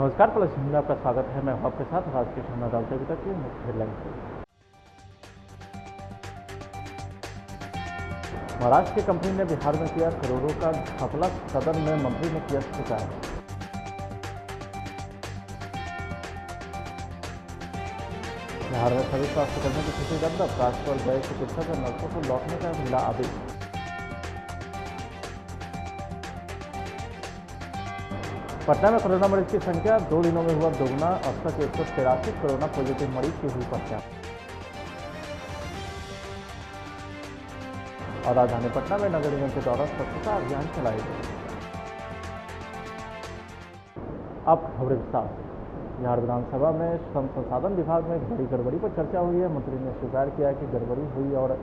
नमस्कार, प्लस में आपका स्वागत है। मैं हूं आपके साथ राजकीय शर्मा डालते अभी तक की मुख्य हेडलाइंस। महाराष्ट्र की कंपनी ने बिहार में किया करोड़ों का घपला, सदन में मंत्री ने किया शिकायत। बिहार में सभी स्वास्थ्यकर्मियों की छुट्टी रद्द, अवकाश पर गए चिकित्सक और नर्सों को लौटने का मिला आदेश। पटना में कोरोना मरीज की संख्या 2 दिनों में हुआ दोगुना, अब तक 183 कोरोना पॉजिटिव मरीज की हुई पहचान। और राजधानी पटना में नगर निगम के द्वारा स्वच्छता अभियान चलाए गए। अब खबरें विस्तार से। बिहार विधानसभा में श्रम संसाधन विभाग में बड़ी गड़बड़ी पर चर्चा हुई है। मंत्री ने स्वीकार किया है कि गड़बड़ी हुई और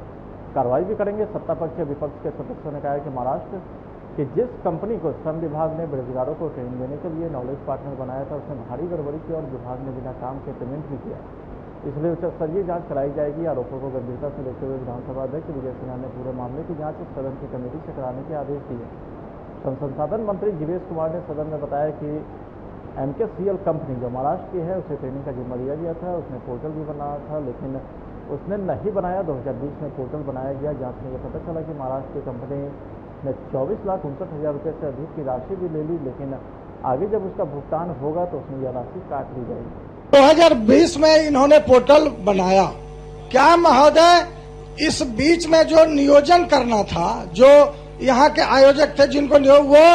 कार्रवाई भी करेंगे। सत्ता पक्ष या विपक्ष के सदस्यों ने कहा है कि महाराष्ट्र कि जिस कंपनी को श्रम विभाग ने बेरोजगारों को ट्रेनिंग देने के लिए नॉलेज पार्टनर बनाया था, उसने भारी गड़बड़ी की और विभाग ने बिना काम के पेमेंट भी किया। इसलिए उच्च स्तरीय जांच कराई जाएगी। आरोपों को गंभीरता से लेते हुए विधानसभा अध्यक्ष विजय सिन्हा ने पूरे मामले की जांच सदन की कमेटी से कराने के आदेश दिए। श्रम संसाधन मंत्री जीवेश कुमार ने सदन में बताया कि MKCL कंपनी जो महाराष्ट्र की है, उसे ट्रेनिंग का जिम्मा दिया गया था। उसने पोर्टल भी बनाया था, लेकिन उसने नहीं बनाया। 2020 में पोर्टल बनाया गया। जांच में यह पता चला कि महाराष्ट्र की कंपनी ने 24,59,000 रुपये से अधिक की राशि भी ले ली, लेकिन आगे जब उसका भुगतान होगा तो उसमें यह राशि काट ली जाएगी। 2020 में इन्होंने पोर्टल बनाया। क्या महोदय, इस बीच में जो नियोजन करना था, जो यहाँ के आयोजक थे जिनको वो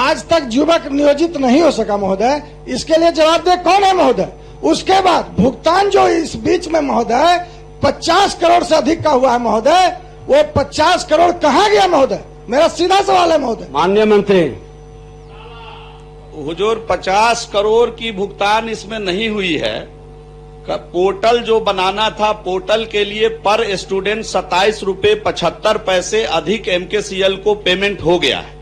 आज तक युवक नियोजित नहीं हो सका महोदय, इसके लिए जवाबदेह कौन है महोदय? उसके बाद भुगतान जो इस बीच में महोदय 50 करोड़ से अधिक का हुआ है महोदय, वो 50 करोड़ कहाँ गया महोदय? मेरा सीधा सवाल है महोदय। माननीय मंत्री, हुजूर 50 करोड़ की भुगतान इसमें नहीं हुई है। पोर्टल जो बनाना था, पोर्टल के लिए पर स्टूडेंट 27 रुपये 75 पैसे अधिक MKCL को पेमेंट हो गया है।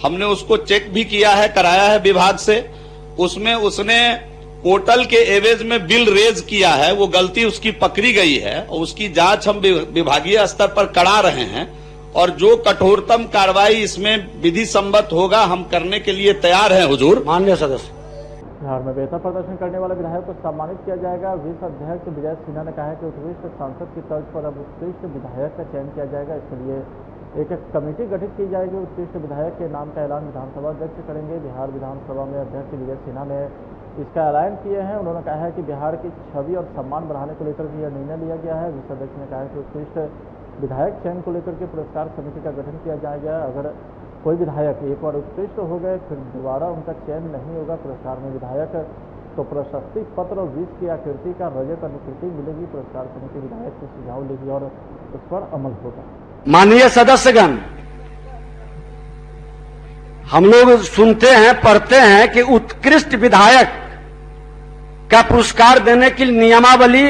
हमने उसको चेक भी किया है, कराया है विभाग से। उसमें उसने पोर्टल के एवज में बिल रेज किया है, वो गलती उसकी पकड़ी गई है और उसकी जांच हम विभागीय स्तर पर करा रहे हैं और जो कठोरतम कार्रवाई इसमें विधि सम्मत होगा हम करने के लिए तैयार हैं हुजूर। माननीय सदस्य, बिहार में बेहतर प्रदर्शन करने वाले विधायक को सम्मानित किया जाएगा। विश्व अध्यक्ष विजय सिन्हा ने कहा है कि उत्कृष्ट सांसद की तर्ज पर अब उत्कृष्ट विधायक का चयन किया जाएगा। इसके लिए एक कमेटी गठित की जाएगी। उत्कृष्ट विधायक के नाम का ऐलान विधानसभा अध्यक्ष करेंगे। बिहार विधानसभा में अध्यक्ष विजय सिन्हा ने इसका ऐलान किए हैं। उन्होंने कहा है कि बिहार की छवि और सम्मान बढ़ाने को लेकर भी यह निर्णय लिया गया है। विश्व अध्यक्ष ने कहा है कि उत्कृष्ट विधायक चयन को लेकर के पुरस्कार समिति का गठन किया जाएगा। अगर कोई विधायक एक बार उत्कृष्ट हो गए फिर दोबारा उनका चयन नहीं होगा पुरस्कार में विधायक, तो प्रशस्ति पत्र और 20 की आकृति का रजत अनुकृति मिलेगी। पुरस्कार समिति विधायक के सुझाव लेगी और उस पर अमल होगा। माननीय सदस्यगण, हम लोग सुनते हैं, पढ़ते हैं कि उत्कृष्ट विधायक का पुरस्कार देने की नियमावली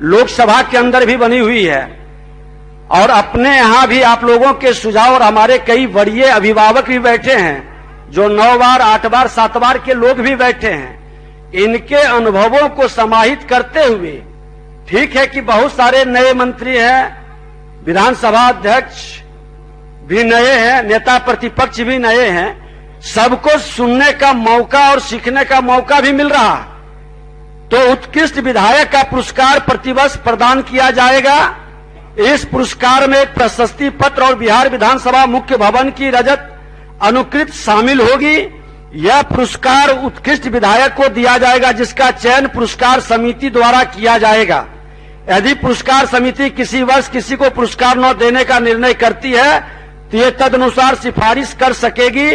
लोकसभा के अंदर भी बनी हुई है और अपने यहां भी आप लोगों के सुझाव और हमारे कई वरीय अभिभावक भी बैठे हैं, जो 9 बार 8 बार 7 बार के लोग भी बैठे हैं। इनके अनुभवों को समाहित करते हुए, ठीक है कि बहुत सारे नए मंत्री हैं, विधानसभा अध्यक्ष भी नए हैं, नेता प्रतिपक्ष भी नए हैं, सबको सुनने का मौका और सीखने का मौका भी मिल रहा। तो उत्कृष्ट विधायक का पुरस्कार प्रतिवर्ष प्रदान किया जाएगा। इस पुरस्कार में एक प्रशस्ति पत्र और बिहार विधानसभा मुख्य भवन की रजत अनुकृत शामिल होगी। यह पुरस्कार उत्कृष्ट विधायक को दिया जाएगा, जिसका चयन पुरस्कार समिति द्वारा किया जाएगा। यदि पुरस्कार समिति किसी वर्ष किसी को पुरस्कार न देने का निर्णय करती है तो ये तदनुसार सिफारिश कर सकेगी।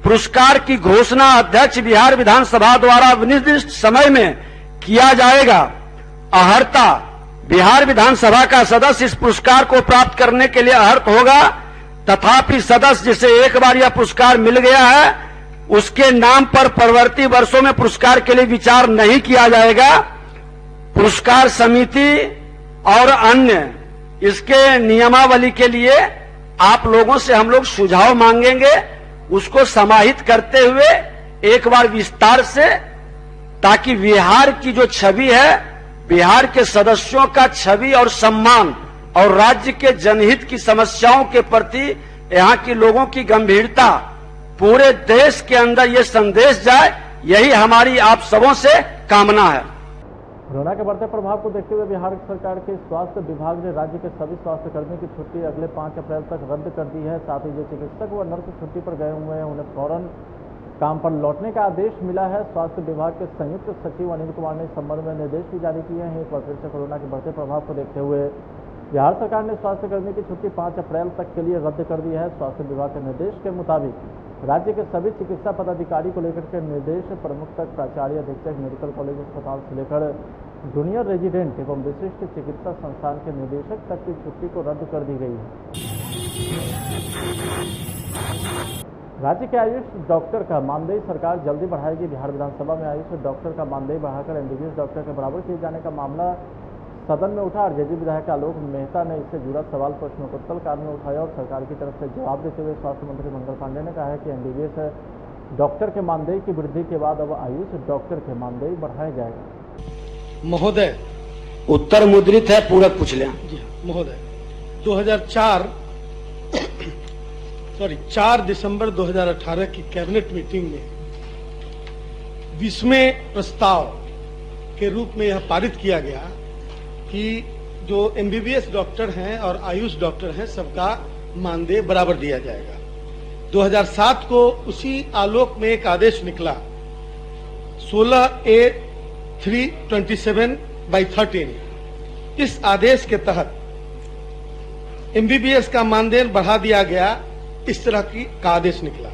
पुरस्कार की घोषणा अध्यक्ष बिहार विधानसभा द्वारा निर्दिष्ट समय में किया जाएगा। अहर्ता बिहार विधानसभा का सदस्य इस पुरस्कार को प्राप्त करने के लिए अर्हत होगा। तथापि सदस्य जिसे एक बार यह पुरस्कार मिल गया है, उसके नाम पर परवर्ती वर्षों में पुरस्कार के लिए विचार नहीं किया जाएगा। पुरस्कार समिति और अन्य इसके नियमावली के लिए आप लोगों से हम लोग सुझाव मांगेंगे, उसको समाहित करते हुए एक बार विस्तार से, ताकि बिहार की जो छवि है, बिहार के सदस्यों का छवि और सम्मान और राज्य के जनहित की समस्याओं के प्रति यहाँ के लोगों की गंभीरता पूरे देश के अंदर ये संदेश जाए यही हमारी आप सबों से कामना है। कोरोना के बढ़ते प्रभाव को देखते हुए बिहार सरकार के स्वास्थ्य विभाग ने राज्य के सभी स्वास्थ्य कर्मियों की छुट्टी अगले 5 अप्रैल तक रद्द कर दी है। साथ ही जो चिकित्सक व नर्स छुट्टी पर गए हुए हैं उन्हें फौरन काम पर लौटने का आदेश मिला है। स्वास्थ्य विभाग के संयुक्त सचिव अनिल कुमार ने इस संबंध में निर्देश भी जारी किए हैं। एक बार फिर से कोरोना के बढ़ते प्रभाव को देखते हुए बिहार सरकार ने स्वास्थ्य कर्मियों की छुट्टी 5 अप्रैल तक के लिए रद्द कर दी है। स्वास्थ्य विभाग के निर्देश के मुताबिक राज्य के सभी चिकित्सा पदाधिकारी को लेकर के निर्देश प्रमुख तक प्राचार्य अधीक्षक मेडिकल कॉलेज अस्पताल से लेकर जूनियर रेजिडेंट एवं विशिष्ट चिकित्सा संस्थान के निदेशक तक की छुट्टी को रद्द कर दी गई है। राज्य के आयुष डॉक्टर का मानदेय सरकार जल्दी बढ़ाएगी। बिहार विधानसभा में आयुष डॉक्टर का मानदेय बढ़ाकर एमबीबीएस डॉक्टर के बराबर किए जाने का मामला सदन में उठा। आरजेडी विधायक आलोक मेहता ने इससे जुड़ा सवाल प्रश्नोत्तर काल में उठाया और सरकार की तरफ से जवाब देते हुए स्वास्थ्य मंत्री मंगल पांडे ने कहा है कि एमबीबीएस डॉक्टर के मानदेय की वृद्धि के बाद अब आयुष डॉक्टर के मानदेय बढ़ाया जाएगा। महोदय, उत्तर मुद्रित है, पूरक पूछ लें। महोदय, 4 दिसंबर 2018 की कैबिनेट मीटिंग में 20वें प्रस्ताव के रूप में यह पारित किया गया कि जो एमबीबीएस डॉक्टर हैं और आयुष डॉक्टर हैं सबका मानदेय बराबर दिया जाएगा। 2007 को उसी आलोक में एक आदेश निकला 16A327/13। इस आदेश के तहत एमबीबीएस का मानदेय बढ़ा दिया गया। इस तरह का आदेश निकला।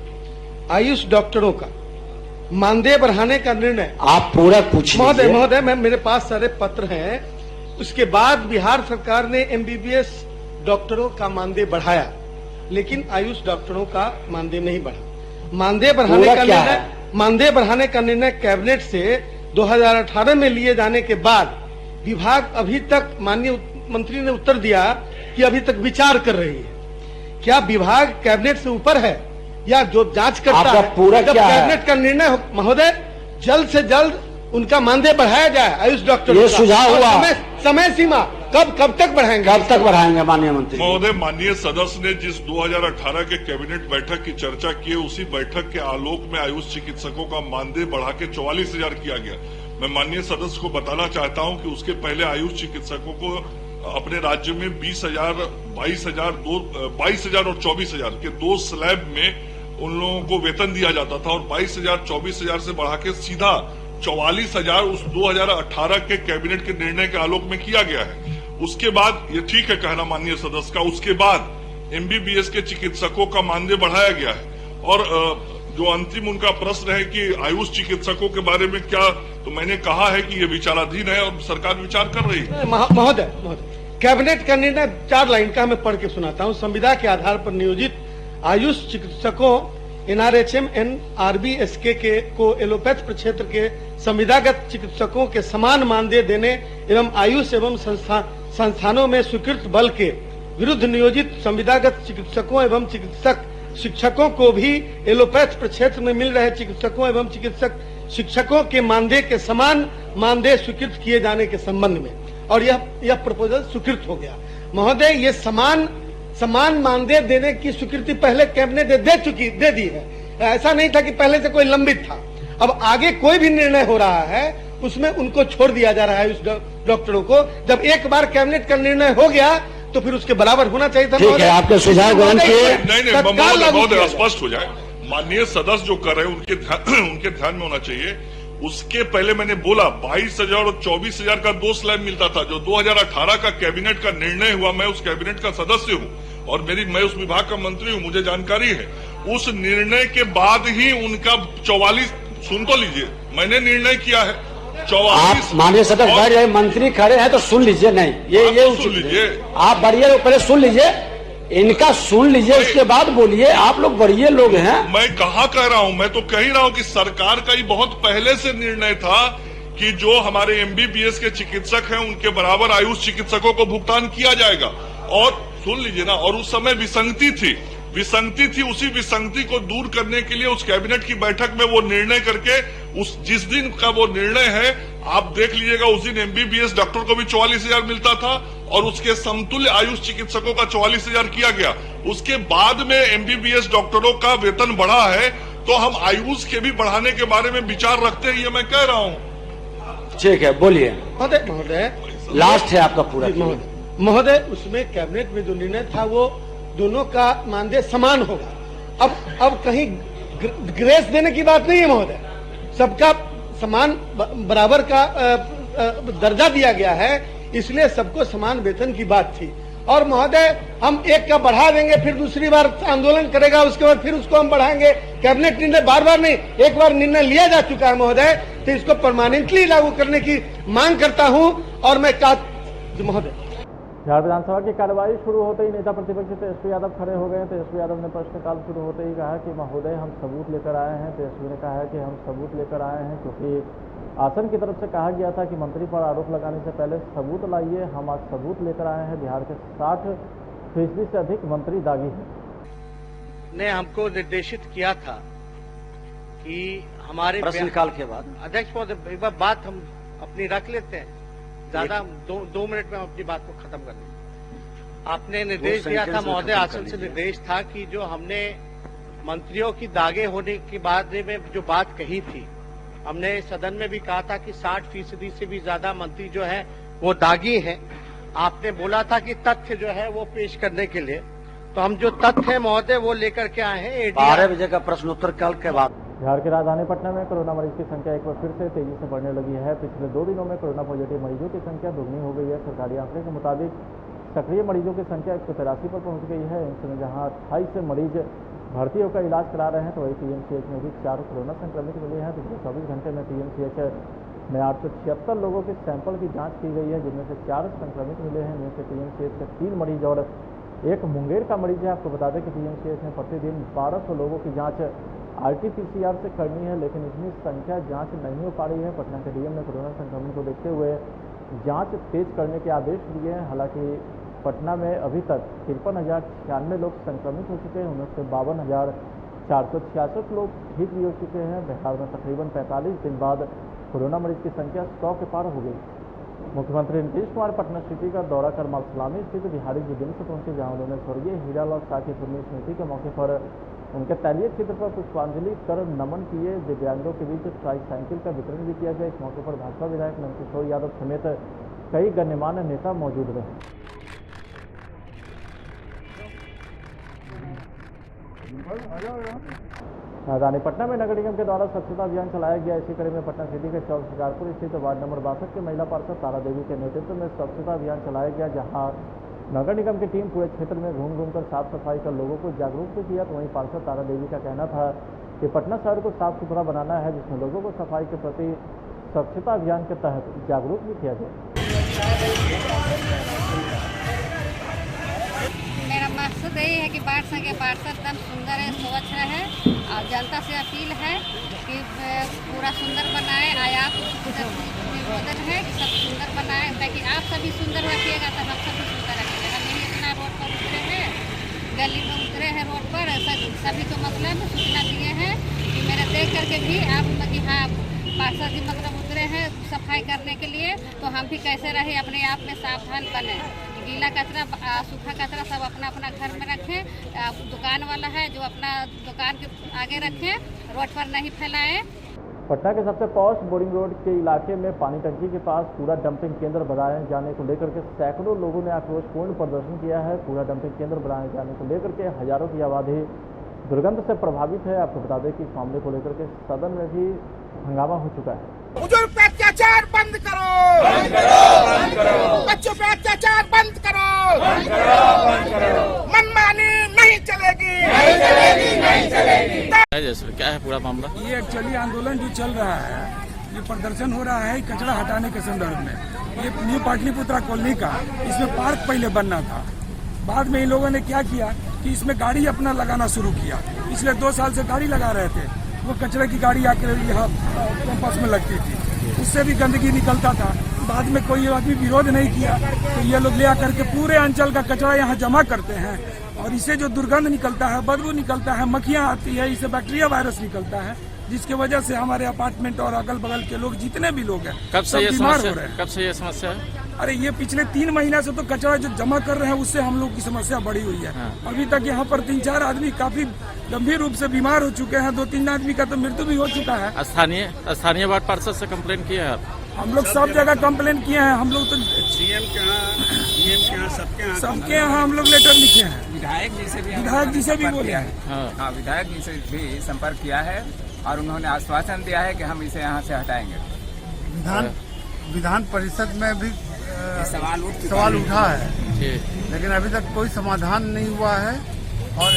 आयुष डॉक्टरों का मानदेय बढ़ाने का निर्णय आप पूरा पूछिए। महोदय, मेरे पास सारे पत्र हैं। उसके बाद बिहार सरकार ने एमबीबीएस डॉक्टरों का मानदेय बढ़ाया, लेकिन आयुष डॉक्टरों का मानदेय नहीं बढ़ा। मानदेय बढ़ाने का निर्णय कैबिनेट से 2018 में लिए जाने के बाद विभाग अभी तक, माननीय मंत्री ने उत्तर दिया कि अभी तक विचार कर रही है। क्या विभाग कैबिनेट से ऊपर है या जो जांच करता है? जब कैबिनेट का निर्णय महोदय, जल्द से जल्द उनका मानदेय बढ़ाया जाए। आयुष डॉक्टर ये सुझाव हुआ। समय सीमा कब तक बढ़ाएंगे? माननीय मंत्री महोदय, माननीय सदस्य ने जिस 2018 के कैबिनेट बैठक की चर्चा की, उसी बैठक के आलोक में आयुष चिकित्सकों का मानदेय बढ़ा के 44,000 किया गया। मैं माननीय सदस्य को बताना चाहता हूं कि उसके पहले आयुष चिकित्सकों को अपने राज्य में 20,000, 22,000 और 24,000 के 2 स्लैब में उन लोगों को वेतन दिया जाता था और 22,000, 24,000 से बढ़ा के सीधा 44,000 उस 2018 के कैबिनेट के निर्णय के आलोक में किया गया है। उसके बाद, ये ठीक है कहना माननीय सदस्य का, उसके बाद एमबीबीएस के चिकित्सकों का मानदेय बढ़ाया गया है। और जो अंतिम उनका प्रश्न है कि आयुष चिकित्सकों के बारे में क्या, तो मैंने कहा है कि ये विचाराधीन है और सरकार विचार कर रही है। महोदय, कैबिनेट का निर्णय 4 लाइन का मैं पढ़ के सुनाता हूँ। संविदा के आधार पर नियोजित आयुष चिकित्सकों NRHM, NRBSK को एलोपैथ प्रक्षेत्र के संविदागत चिकित्सकों के समान मानदेय देने एवं आयुष एवं संस्थानों में स्वीकृत बल के विरुद्ध नियोजित संविदागत चिकित्सकों एवं शिक्षकों को भी एलोपैथ प्रक्षेत्र में मिल रहे चिकित्सकों एवं शिक्षकों के मानदेय के समान मानदेय स्वीकृत किए जाने के संबंध में, और यह प्रपोजल स्वीकृत हो गया। महोदय, ये समान मानदेय देने की स्वीकृति पहले कैबिनेट दे दी है। ऐसा नहीं था कि पहले से कोई लंबित था। अब आगे कोई भी निर्णय हो रहा है उसमें उनको छोड़ दिया जा रहा है। उस डॉक्टरों को जब एक बार कैबिनेट का निर्णय हो गया तो फिर उसके बराबर होना चाहिए था। ठीक है, आपके सुझाव ग्रहण किए। नहीं, स्पष्ट हो जाए। माननीय सदस्य जो कर रहे हैं उनके ध्यान में होना चाहिए। उसके पहले मैंने बोला 22,000 और 24,000 का 2 स्लैब मिलता था। जो 2018 का कैबिनेट का निर्णय हुआ, मैं उस कैबिनेट का सदस्य हूँ और मैं उस विभाग का मंत्री हूँ, मुझे जानकारी है। उस निर्णय के बाद ही उनका 44, सुन तो लीजिए, मैंने निर्णय किया है 44। माननीय सदस्य बैठ जाए, मंत्री खड़े हैं तो सुन लीजिए। नहीं, ये सुन लीजिए, आप बढ़िए, पहले सुन लीजिए, इनका सुन लीजिए, उसके बाद बोलिए। आप लोग बढ़िए लोग हैं। मैं कहाँ कह रहा हूँ, मैं तो कह ही रहा हूँ कि सरकार का ही बहुत पहले से निर्णय था कि जो हमारे एमबीबीएस के चिकित्सक हैं उनके बराबर आयुष चिकित्सकों को भुगतान किया जाएगा। और सुन लीजिए ना, और उस समय विसंगति थी। उसी विसंगति को दूर करने के लिए उस कैबिनेट की बैठक में वो निर्णय करके, जिस दिन का वो निर्णय है आप देख लीजिएगा, उस दिन एमबीबीएस डॉक्टर को भी 44,000 मिलता था और उसके समतुल्य आयुष चिकित्सकों का 44,000 किया गया। उसके बाद में एमबीबीएस डॉक्टरों का वेतन बढ़ा है तो हम आयुष के भी बढ़ाने के बारे में विचार रखते हैं, ये मैं कह रहा हूँ। ठीक है, बोलिए। महोदय लास्ट है आपका पूरा। महोदय, उसमें कैबिनेट में जो निर्णय था वो दोनों का मानदेय समान होगा। अब कहीं ग्रेस देने की बात नहीं है महोदय, सबका समान बराबर का दर्जा दिया गया है, इसलिए सबको समान वेतन की बात थी। और महोदय, हम एक का बढ़ा देंगे, फिर दूसरी बार आंदोलन करेगा, उसके बाद फिर उसको हम बढ़ाएंगे। कैबिनेट निर्णय बार बार नहीं, एक बार निर्णय लिया जा चुका है महोदय, तो इसको परमानेंटली लागू करने की मांग करता हूं। और मैं महोदय, बिहार विधानसभा की कार्यवाही शुरू होते ही नेता प्रतिपक्ष तेजस्वी यादव खड़े हो गए। तेजस्वी यादव ने प्रश्नकाल शुरू होते ही कहा कि महोदय हम सबूत लेकर आए हैं। तेजस्वी ने कहा है कि हम सबूत लेकर आए हैं क्योंकि आसन की तरफ से कहा गया था कि मंत्री पर आरोप लगाने से पहले सबूत लाइए। हम आज सबूत लेकर आए हैं। बिहार के 60% से अधिक मंत्री दागी हैं। ने हमको निर्देशित किया था कि हमारे प्रश्नकाल के बाद अध्यक्ष महोदय एक बार बात हम अपनी रख लेते हैं, ज्यादा 2 मिनट में हम अपनी बात को खत्म कर लें। आपने निर्देश दिया था महोदय, आसन से निर्देश था कि जो हमने मंत्रियों की दागे होने के बाद में जो बात कही थी, हमने सदन में भी कहा था कि 60% से भी ज्यादा मंत्री जो है वो दागी हैं। आपने बोला था कि तथ्य जो है वो पेश करने के लिए, तो हम जो तथ्य है महोदय वो लेकर के आए हैं। 12 बजे का प्रश्नोत्तर काल के बाद बिहार की राजधानी पटना में कोरोना मरीज की संख्या एक बार फिर से तेजी से बढ़ने लगी है। पिछले 2 दिनों में कोरोना पॉजिटिव मरीजों की संख्या दोगुनी हो गई है। सरकारी आंकड़े के मुताबिक सक्रिय मरीजों की संख्या 183 पर पहुंच गई है। एम्स में जहां 28 से मरीज भर्ती होकर इलाज करा रहे हैं, तो वही पीएमसीएच में भी 4 कोरोना संक्रमित मिले हैं। पिछले 24 घंटे में पीएमसीएच में 876 लोगों के सैंपल की जांच की गई है, जिनमें से 4 संक्रमित मिले हैं। इनमें से पीएमसीएच के 3 मरीज और एक मुंगेर का मरीज है। आपको बता दें कि पीएमसीएच में प्रतिदिन 1200 लोगों की जांच RT-PCR से करनी है, लेकिन इतनी संख्या जांच नहीं हो पा रही है। पटना के डीएम ने कोरोना संक्रमण को देखते हुए जांच तेज करने के आदेश दिए हैं। हालांकि पटना में अभी तक 53,096 लोग संक्रमित हो चुके हैं, उनमें से 52,466 लोग ठीक भी हो चुके हैं। बिहार में तकरीबन 45 दिन बाद कोरोना मरीज की संख्या 100 के पार हो गई। मुख्यमंत्री नीतीश कुमार पटना सिटी का दौरा कर मालसलामी स्थित बिहारी जी दिन से पहुंचे, जहां उन्होंने स्वर्गीय हीरालाल शाह की पुण्य स्मृति के मौके पर उनके तैलीय चित्र पर पुष्पांजलि कर नमन किए। दिव्यांगों के बीच ट्राईसाइकिल का वितरण भी किया गया। इस मौके पर भाजपा विधायक नंदकिशोर यादव समेत कई गण्यमान्य नेता मौजूद रहे। राजधानी पटना में नगर निगम के द्वारा स्वच्छता अभियान चलाया गया। इसी कड़ी में पटना सिटी के चौक शिकारपुर स्थित वार्ड नंबर 62 के महिला पार्षद तारा देवी के नेतृत्व में स्वच्छता अभियान चलाया गया, जहां नगर निगम की टीम पूरे क्षेत्र में घूम कर साफ सफाई कर लोगों को जागरूक भी किया। तो वहीं पार्षद तारा देवी का कहना था कि पटना शहर को साफ सुथरा बनाना है, जिसमें लोगों को सफाई के प्रति स्वच्छता अभियान के तहत जागरूक भी किया गया। मेरा मकसद यही है कि वार्ड संघ के पार्षद एकदम सुंदर है, स्वच्छ है, और जनता से अपील है कि पूरा सुंदर बनाए। आप निवेदन है कि सब सुंदर बनाए, ताकि आप सभी सुंदर रखिएगा तो हम सभी सुंदर रखिएगा। हम नहीं इतना रोड पर उतरे हैं, गली में उतरे हैं रोड पर, सभी को मतलब सूचना दिए हैं कि मेरा देख करके भी आप कि हाँ पार्षद जी मतलब उतरे हैं सफाई करने के लिए, तो हम भी कैसे रहे अपने आप में सावधान बने। गीला कचरा सूखा कचरा सब अपना अपना घर में रखें। दुकान वाला है जो अपना दुकान के आगे रखें, रोड पर नहीं फैलाएं। पटना के सबसे पॉश बोरिंग रोड के इलाके में पानी टंकी के पास कूड़ा डंपिंग केंद्र बनाए जाने को लेकर के सैकड़ों लोगों ने आक्रोशपूर्ण प्रदर्शन किया है। कूड़ा डंपिंग केंद्र बनाए जाने को लेकर के हजारों की आबादी दुर्गंध से प्रभावित है। आपको बता दें कि इस मामले को लेकर के सदन में भी हंगामा हो चुका है। बुजुर्ग पे अत्याचार बंद करो, बंद करो, बंद करो। बच्चों पे अत्याचार बंद करो, बंद करो, बंद करो। मनमानी नहीं चलेगी, नहीं चलेगी, नहीं चलेगी। क्या है पूरा मामला? ये एक्चुअली आंदोलन जो चल रहा है, ये प्रदर्शन हो रहा है कचरा हटाने के संदर्भ में। ये न्यू पाटलिपुत्रा कॉलोनी का इसमें पार्क पहले बनना था। बाद में इन लोगों ने क्या किया कि इसमें गाड़ी अपना लगाना शुरू किया। पिछले 2 साल से गाड़ी लगा रहे थे, वो कचरे की गाड़ी आकर यहाँ कैंपस में लगती थी, उससे भी गंदगी निकलता था। बाद में कोई आदमी विरोध नहीं किया, तो ये लोग ले आकर के पूरे अंचल का कचरा यहाँ जमा करते हैं, और इससे जो दुर्गंध निकलता है, बदबू निकलता है, मक्खियाँ आती है, इससे बैक्टीरिया वायरस निकलता है, जिसकी वजह से हमारे अपार्टमेंट और अगल बगल के लोग जितने भी लोग हैं कब से ये बीमार हो रहे हैं। कब से ये समस्या है? अरे ये पिछले 3 महीना से तो कचरा जो जमा कर रहे हैं उससे हम लोग की समस्या बढ़ी हुई है। अभी तक यहाँ पर 3-4 आदमी काफी गंभीर रूप से बीमार हो चुके हैं। 2-3 आदमी का तो मृत्यु भी हो चुका है। स्थानीय वार्ड पार्षद से कंप्लेन किया है आप? हम लोग सब जगह कंप्लेन किए हैं। हम लोग तो सीएम के यहाँ सबके यहाँ हम लोग लेटर लिखे हैं। विधायक जी से भी बोले हैं। हाँ, विधायक जी से भी संपर्क किया है और उन्होंने आश्वासन दिया है कि हम इसे यहाँ से हटाएंगे। विधान परिषद में भी सवाल उठा है, लेकिन अभी तक कोई समाधान नहीं हुआ है। और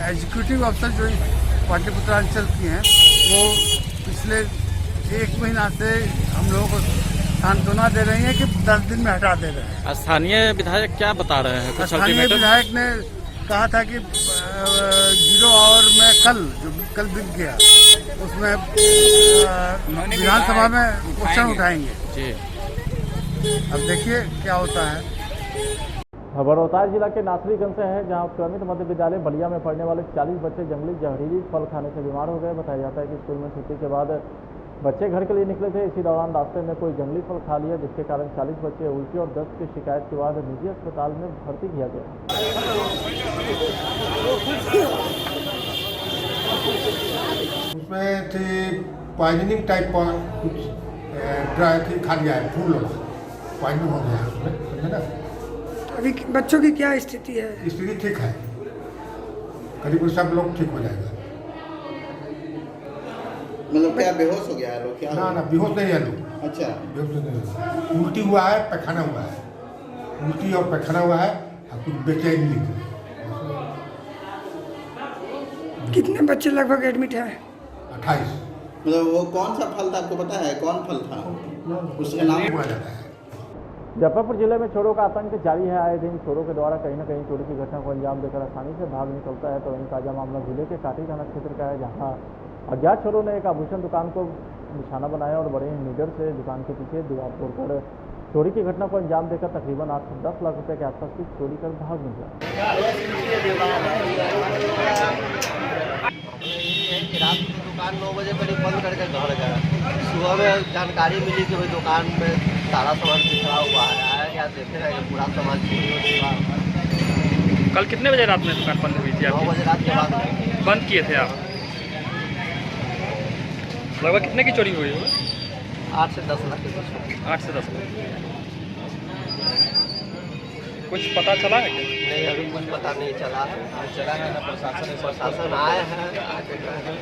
एग्जीक्यूटिव अफसर जो पाटलिपुत्रांचल की हैं वो पिछले 1 महीना से हम लोगों को सांत्वना दे रही है कि 10 दिन में हटा दे रहे हैं। स्थानीय विधायक क्या बता रहे हैं? स्थानीय विधायक ने कहा था कि 0 आवर में कल बीत गया, उसमें विधानसभा में क्वेश्चन उठाएंगे। अब देखिए क्या होता है। खबर रोहतास जिला के नासरीगंज से है, जहां उत्क्रमित मध्य विद्यालय बलिया में पढ़ने वाले 40 बच्चे जंगली जहरीली फल खाने से बीमार हो गए। बताया जाता है कि स्कूल में छुट्टी के बाद बच्चे घर के लिए निकले थे। इसी दौरान रास्ते में कोई जंगली फल खा लिया, जिसके कारण 40 बच्चे उल्टी और दस्त की शिकायत के बाद निजी अस्पताल में भर्ती किया गया। उसमें थे पॉइजनिंग टाइप का कुछ ड्राई थी, खा लिया है, फूल पॉइजनिंग हो गया है उसमें, समझे ना। अभी बच्चों की क्या स्थिति है? स्थिति ठीक है, करीब सब लोग ठीक हो जाएगा। मतलब क्या बेहोश हो गया है लोग? क्या ना बेहोश नहीं है लोग। अच्छा, बेहोश नहीं है, उल्टी हुआ है, पैखाना हुआ है, उल्टी और पैखाना हुआ है और कुछ बेचैनी है। कितने बच्चे लगभग एडमिट हैं? 28। मतलब वो कौन सा फल था, आपको पता है कौन फल था? उसका नाम हुआ जाता है। मुजफ्फरपुर जिले में चोरों का आतंक जारी है। आए दिन चोरों के द्वारा कहीं न कहीं चोरी की घटना को अंजाम देकर आसानी से भाग निकलता है। तो वहीं ताजा मामला जिले के काटी थाना क्षेत्र का है, जहां अज्ञात चोरों ने एक आभूषण दुकान को निशाना बनाया और बड़े नीडर से दुकान के पीछे दीवार तोड़कर चोरी की घटना को अंजाम देकर तकरीबन 8 से 10 लाख रुपए के आसपास की चोरी कर भाग निकला। रात को दुकान 9 बजे करीब बंद करके घर गया। सुबह में जानकारी मिली कि भाई दुकान में सारा सामान बिखरा हुआ है। आया क्या देखे रहे कि पूरा सामान चोरी हो चुका। कल कितने बजे रात में दुकान बंद हुई थी? 9 बजे रात के बाद बंद किए थे आप? लगभग कितने की चोरी हुई है? 8 से 10 लाख की चोरी। 8 से 10 लाख। कुछ पता चला है क्या? नहीं, अभी कुछ पता नहीं चला है। चला है ना, प्रशासन आए हैं, आके गए हैं।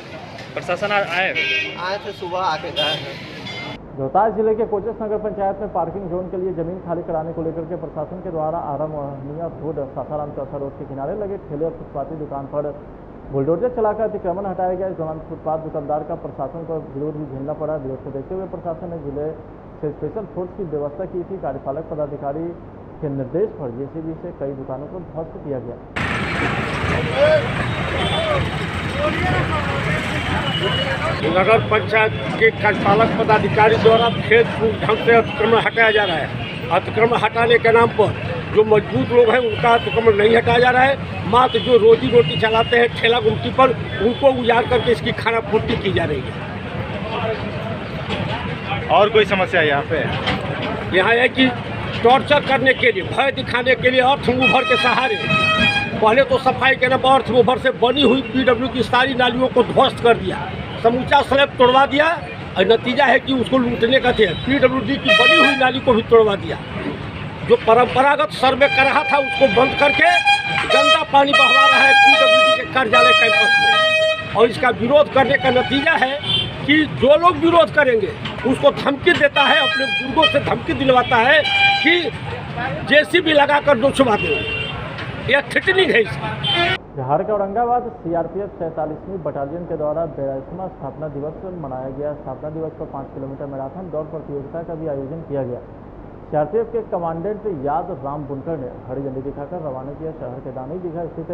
प्रशासन आए थे सुबह, आके गए हैं। रोहतास जिले के कोचस नगर पंचायत में पार्किंग जोन के लिए जमीन खाली कराने को लेकर के प्रशासन के द्वारा आरम रोड सासाराम चौथा रोड के किनारे लगे ठेले और फुटपाती दुकान पर बुलडोजर चलाकर अतिक्रमण हटाया गया। इस दौरान फुटपाथ दुकानदार का प्रशासन को विरोध भी झेलना पड़ा। विरोध को देखते हुए प्रशासन ने जिले से स्पेशल फोर्स की व्यवस्था की थी। कार्यपालक पदाधिकारी के निर्देश पर जेसीबी से कई दुकानों को ध्वस्त किया गया। नगर पंचायत के कार्यपालक पदाधिकारी द्वारा खेतपूर्ण ढंग से अतिक्रमण हटाया जा रहा है। अतिक्रमण हटाने के नाम पर जो मजबूत लोग हैं उनका अतिक्रमण नहीं हटाया जा रहा है। मात्र जो रोजी रोटी चलाते हैं ठेला गुमटी पर, उनको उजाड़ करके इसकी खाना पूर्ति की जा रही है। और कोई समस्या यहाँ पे? यहाँ है कि टॉर्चर करने के लिए, भय दिखाने के लिए अर्थ मूवर के सहारे पहले तो सफाई के नाम अर्थ मूवर से बनी हुई पीडब्ल्यू की सारी नालियों को ध्वस्त कर दिया, समूचा स्लैब तोड़वा दिया और नतीजा है कि उसको लूटने का थे पीडब्ल्यूडी की बनी हुई नाली को भी तोड़वा दिया। जो परंपरागत सर्वे कर रहा था उसको बंद करके गंदा पानी बहवा रहा है पीडब्ल्यूडी के कार्यालय कैंपस में। और इसका विरोध करने का नतीजा है कि जो लोग विरोध करेंगे उसको धमकी देता है, अपने गुर्गों से धमकी दिलवाता है कि जेसीबी लगाकर नोचवा देंगे। यह थ्रेटनिंग है इसकी। बिहार के औरंगाबाद सीआरपीएफ 47वीं बटालियन के द्वारा 42वां स्थापना दिवस मनाया गया। स्थापना दिवस पर 5 किलोमीटर मैराथन दौड़ प्रतियोगिता का भी आयोजन किया गया। सीआरपीएफ के कमांडेंट याद राम बुनकर ने हरी झंडी दिखाकर रवाना किया। शहर के दानी दीघा स्थित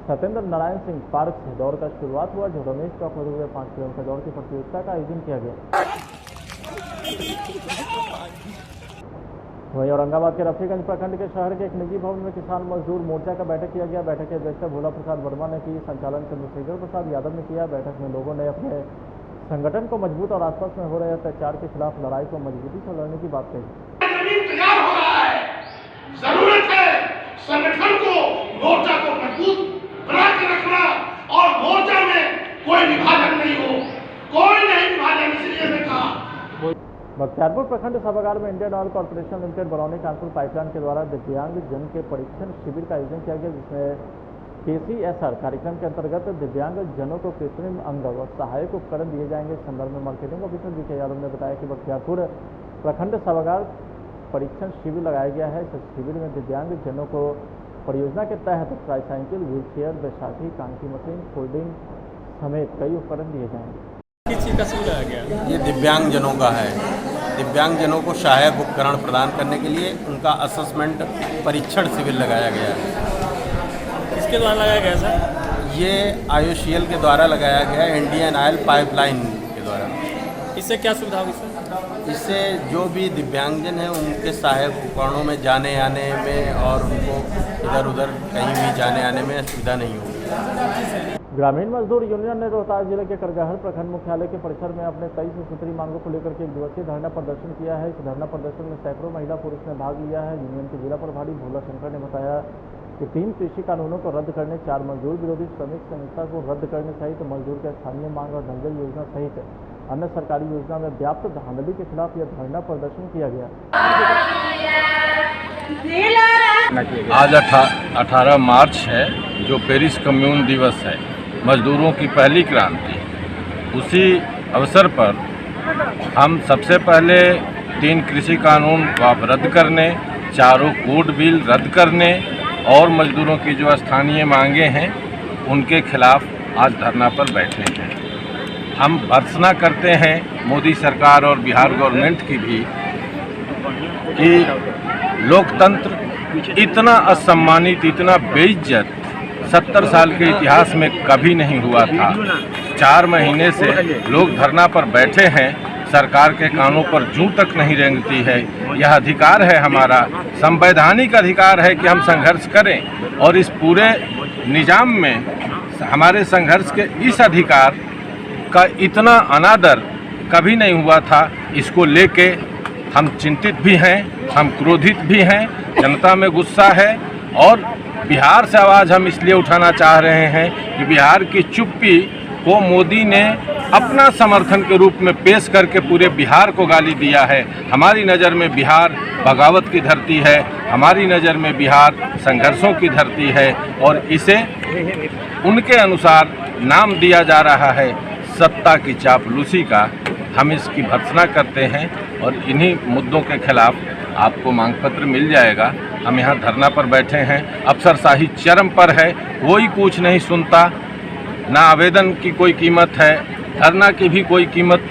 सत्येंद्र नारायण सिंह पार्क से दौड़ का शुरुआत हुआ, जो रमेश चौक होते हुए 5 किलोमीटर दौड़ की प्रतियोगिता का आयोजन किया गया। वहीं औरंगाबाद के रफीगंज प्रखंड के शहर के एक निजी भवन में किसान मजदूर मोर्चा का बैठक किया गया। बैठक की अध्यक्षता भोला प्रसाद वर्मा ने की, संचालन चंद्रशेखर प्रसाद यादव ने किया। बैठक में लोगों ने अपने संगठन को मजबूत और आसपास में हो रहे अत्याचार के खिलाफ लड़ाई को मजबूती से लड़ने की बात कही। मोर्चा को मजबूत बना के रखना और मोर्चा में कोई विभाजन नहीं हो, कोई नहीं विभाजन, इसलिए मैं कहा। बख्तियारपुर प्रखंड सभागार में Indian oil corporation limited Barauni Kanpur pipeline के द्वारा दिव्यांग जन के परीक्षण शिविर का आयोजन किया गया, जिसमें KCSR कार्यक्रम के अंतर्गत दिव्यांग जनों को कृत्रिम अंग व सहायक उपकरण दिए जाएंगे। इस संदर्भ में मार्केटिंग ऑफिसर BK यादव ने बताया कि बख्तियारपुर प्रखंड सभागार परीक्षण शिविर लगाया गया है। इस शिविर में दिव्यांग जनों को परियोजना के तहत tricycle, wheel chair, Baisakhi, Kanki machine, folding समेत कई उपकरण दिए जाएंगे। किस चीज़ का शिविर लगाया गया? ये दिव्यांगजनों का है। दिव्यांगजनों को सहायक उपकरण प्रदान करने के लिए उनका असेसमेंट परीक्षण शिविर लगाया गया है। किसके द्वारा लगाया गया सर? ये IOCL के द्वारा लगाया गया है, इंडियन ऑयल पाइपलाइन के द्वारा। इससे क्या सुविधा होगी सर? इससे जो भी दिव्यांगजन हैं उनके सहायक उपकरणों में जाने आने में और उनको इधर उधर कहीं भी जाने आने में असुविधा नहीं होगी। ग्रामीण मजदूर यूनियन ने रोहतास जिले के करगहर प्रखंड मुख्यालय के परिसर में अपने 23 सूत्री मांगों को लेकर के 1 दिवसीय धरना प्रदर्शन किया है। इस धरना प्रदर्शन में सैकड़ों महिला पुरुष ने भाग लिया है। यूनियन के जिला प्रभारी भोला शंकर ने बताया कि 3 कृषि कानूनों को रद्द करने, 4 मजदूर विरोधी श्रमिक संहिता को रद्द करने सहित मजदूर के स्थानीय मांग और नलजल योजना सहित अन्य सरकारी योजना में व्याप्त धांधली के खिलाफ यह धरना प्रदर्शन किया गया। आज 18 मार्च है, जो पेरिस कम्यून दिवस है, मजदूरों की पहली क्रांति। उसी अवसर पर हम सबसे पहले 3 कृषि कानून को रद्द करने, 4 कोड बिल रद्द करने और मजदूरों की जो स्थानीय मांगे हैं उनके खिलाफ आज धरना पर बैठे हैं। हम भर्त्सना करते हैं मोदी सरकार और बिहार गवर्नमेंट की भी कि लोकतंत्र इतना असम्मानित, इतना बेइज्जत 70 साल के इतिहास में कभी नहीं हुआ था। 4 महीने से लोग धरना पर बैठे हैं, सरकार के कानों पर जूं तक नहीं रेंगती है। यह अधिकार है हमारा, संवैधानिक अधिकार है कि हम संघर्ष करें और इस पूरे निजाम में हमारे संघर्ष के इस अधिकार का इतना अनादर कभी नहीं हुआ था। इसको लेके हम चिंतित भी हैं, हम क्रोधित भी हैं, जनता में गुस्सा है और बिहार से आवाज़ हम इसलिए उठाना चाह रहे हैं कि बिहार की चुप्पी को मोदी ने अपना समर्थन के रूप में पेश करके पूरे बिहार को गाली दिया है। हमारी नज़र में बिहार बगावत की धरती है, हमारी नज़र में बिहार संघर्षों की धरती है और इसे उनके अनुसार नाम दिया जा रहा है सत्ता की चापलूसी का। हम इसकी भर्त्सना करते हैं और इन्हीं मुद्दों के खिलाफ आपको मांग पत्र मिल जाएगा। हम यहाँ धरना पर बैठे हैं, अफसरशाही चरम पर है, कोई कुछ नहीं सुनता, ना आवेदन की कोई कीमत है, धरना की भी कोई कीमत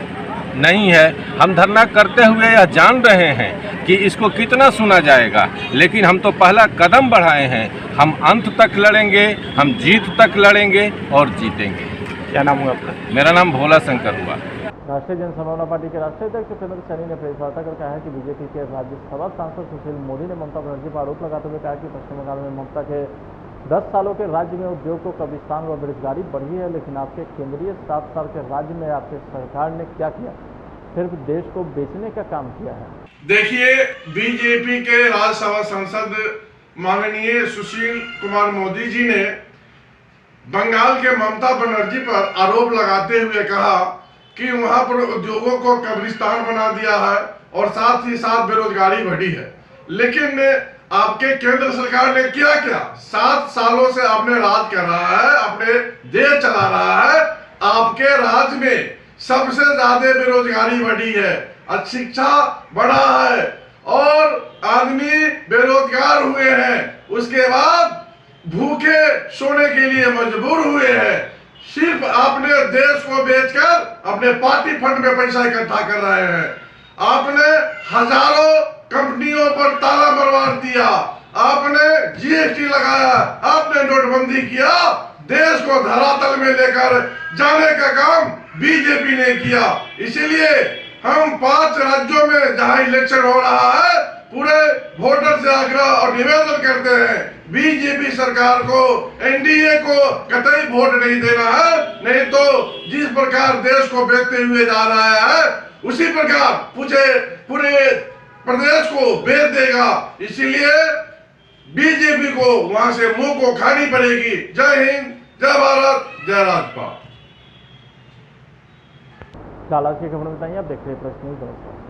नहीं है। हम धरना करते हुए यह जान रहे हैं कि इसको कितना सुना जाएगा, लेकिन हम तो पहला कदम बढ़ाए हैं। हम अंत तक लड़ेंगे, हम जीत तक लड़ेंगे और जीतेंगे। क्या नाम हुआ आपका? मेरा नाम भोला शंकर हुआ। राष्ट्रीय जनसंभावना पार्टी के राष्ट्रीय अध्यक्ष उपेंद्र सैनी ने प्रेस वार्ता कर कहा है कि बीजेपी के राज्यसभा सांसद सुशील मोदी ने ममता बनर्जी पर आरोप लगाते हुए कहा कि पश्चिम बंगाल में ममता के 10 सालों के राज्य में उद्योग को कब्रिस्तान व बेरोजगारी बढ़ी है, लेकिन आपके केंद्रीय 7 साल के राज्य में आपके सरकार ने क्या किया? सिर्फ देश को बेचने का काम किया है। देखिए, बीजेपी के राज्यसभा सांसद माननीय सुशील कुमार मोदी जी ने बंगाल के ममता बनर्जी पर आरोप लगाते हुए कहा कि वहां पर उद्योगों को कब्रिस्तान बना दिया है और साथ ही साथ बेरोजगारी बढ़ी है। लेकिन आपके केंद्र सरकार ने क्या किया? 7 सालों से आपने राज कर रहा है, अपने देश चला रहा है। आपके राज्य में सबसे ज्यादा बेरोजगारी बढ़ी है, अशिक्षा बढ़ा है और आदमी बेरोजगार हुए हैं। उसके बाद भूखे सोने के लिए मजबूर हुए हैं। सिर्फ आपने देश को बेचकर अपने पार्टी फंड में पैसा इकट्ठा कर रहे हैं। आपने हजारों कंपनियों पर ताला मरवा दिया, आपने जीएसटी लगाया, आपने नोटबंदी किया। देश को धरातल में लेकर जाने का काम बीजेपी ने किया। इसीलिए हम 5 राज्यों में जहां इलेक्शन हो रहा है, पूरे वोटर से आग्रह और निवेदन करते हैं, बीजेपी सरकार को, एनडीए को कतई वोट नहीं देना है, नहीं तो जिस प्रकार देश को बेचते हुए जा रहा है उसी प्रकार पूरे प्रदेश को बेच देगा। इसीलिए बीजेपी को वहां से मुंह को खानी पड़ेगी। जय हिंद, जय भारत, जय राजपाल। काला की खबर बताइए, आप देख रहे हैं प्रश्न न्यूज। नमस्कार।